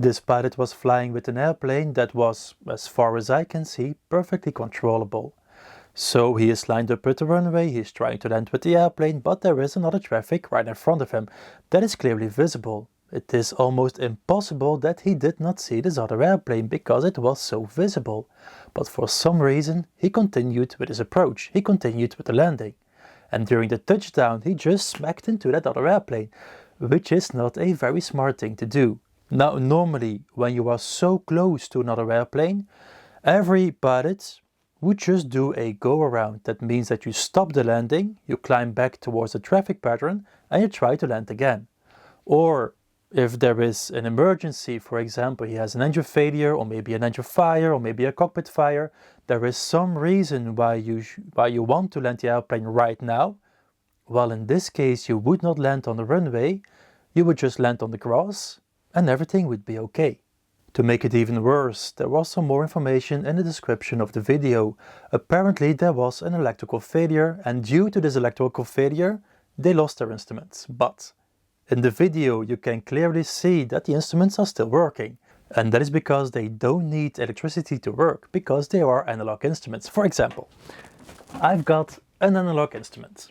This pilot was flying with an airplane that was, as far as I can see, perfectly controllable. So he is lined up with the runway, he's trying to land with the airplane, but there is another traffic right in front of him that is clearly visible. It is almost impossible that he did not see this other airplane because it was so visible. But for some reason he continued with his approach, he continued with the landing. And during the touchdown he just smacked into that other airplane, which is not a very smart thing to do. Now normally when you are so close to another airplane, every pilot would just do a go around. That means that you stop the landing, you climb back towards the traffic pattern and you try to land again. Or if there is an emergency, for example he has an engine failure or maybe an engine fire or maybe a cockpit fire, there is some reason why you want to land the airplane right now. Well, in this case you would not land on the runway, you would just land on the grass and everything would be okay. To make it even worse, there was some more information in the description of the video. Apparently there was an electrical failure and due to this electrical failure they lost their instruments. But in the video you can clearly see that the instruments are still working. And that is because they don't need electricity to work, because they are analog instruments. For example, I've got an analog instrument.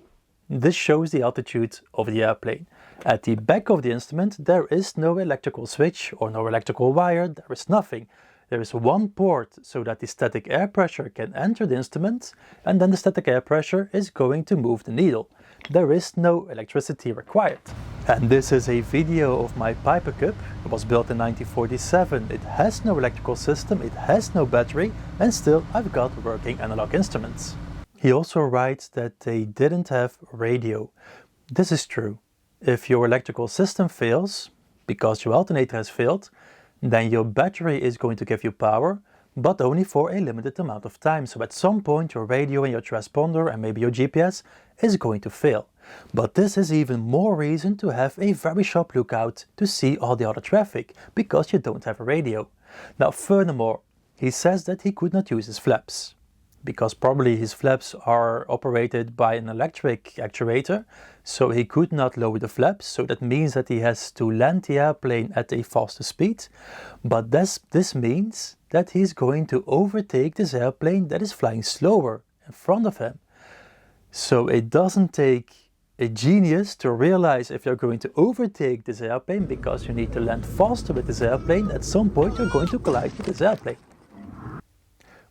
This shows the altitude of the airplane. At the back of the instrument there is no electrical switch or no electrical wire, there is nothing. There is one port so that the static air pressure can enter the instrument and then the static air pressure is going to move the needle. There is no electricity required. And this is a video of my Piper Cub. It was built in 1947. It has no electrical system, it has no battery, and still I've got working analog instruments. He also writes that they didn't have radio. This is true. If your electrical system fails, because your alternator has failed, then your battery is going to give you power, but only for a limited amount of time. So at some point your radio and your transponder and maybe your GPS is going to fail. But this is even more reason to have a very sharp lookout to see all the other traffic, because you don't have a radio. Now furthermore, he says that he could not use his flaps, because probably his flaps are operated by an electric actuator, so he could not lower the flaps, so that means that he has to land the airplane at a faster speed. But this means that he's going to overtake this airplane that is flying slower in front of him. So it doesn't take a genius to realize if you're going to overtake this airplane because you need to land faster with this airplane, at some point you're going to collide with this airplane.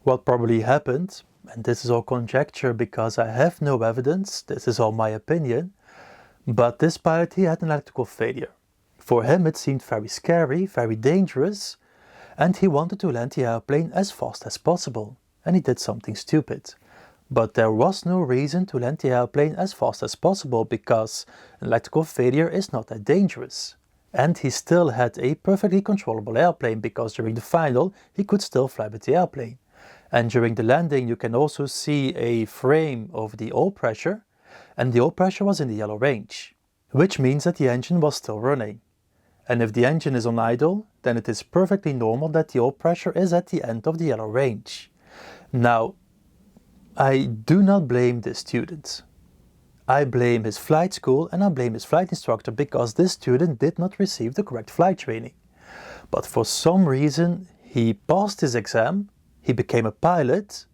What probably happened, and this is all conjecture because I have no evidence, this is all my opinion, but this pilot, he had an electrical failure. For him it seemed very scary, very dangerous, and he wanted to land the airplane as fast as possible, and he did something stupid. But there was no reason to land the airplane as fast as possible because an electrical failure is not that dangerous. And he still had a perfectly controllable airplane because during the final he could still fly with the airplane. And during the landing you can also see a frame of the oil pressure, and the oil pressure was in the yellow range, which means that the engine was still running. And if the engine is on idle, then it is perfectly normal that the oil pressure is at the end of the yellow range. Now, I do not blame this student. I blame his flight school and I blame his flight instructor because this student did not receive the correct flight training. But for some reason he passed his exam, he became a pilot,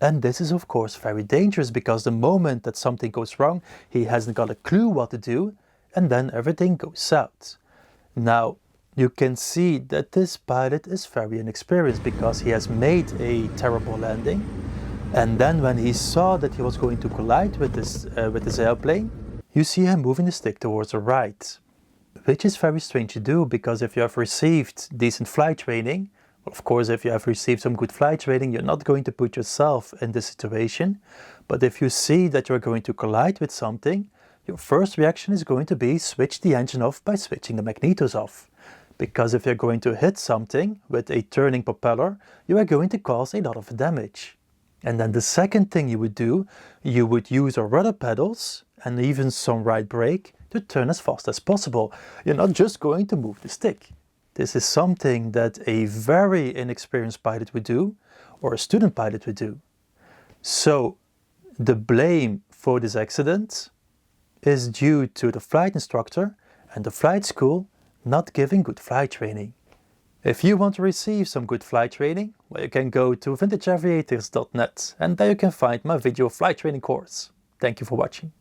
and this is of course very dangerous because the moment that something goes wrong, he hasn't got a clue what to do, and then everything goes south. Now, you can see that this pilot is very inexperienced because he has made a terrible landing, and then when he saw that he was going to collide with this airplane, you see him moving the stick towards the right, which is very strange to do because if you have received decent flight training, of course, if you have received some good flight training, you're not going to put yourself in this situation. But if you see that you're going to collide with something, your first reaction is going to be switch the engine off by switching the magnetos off. Because if you're going to hit something with a turning propeller, you are going to cause a lot of damage. And then the second thing you would do, you would use your rudder pedals and even some right brake to turn as fast as possible. You're not just going to move the stick. This is something that a very inexperienced pilot would do, or a student pilot would do. So the blame for this accident is due to the flight instructor and the flight school not giving good flight training. If you want to receive some good flight training, well, you can go to vintageaviators.net and there you can find my video flight training course. Thank you for watching.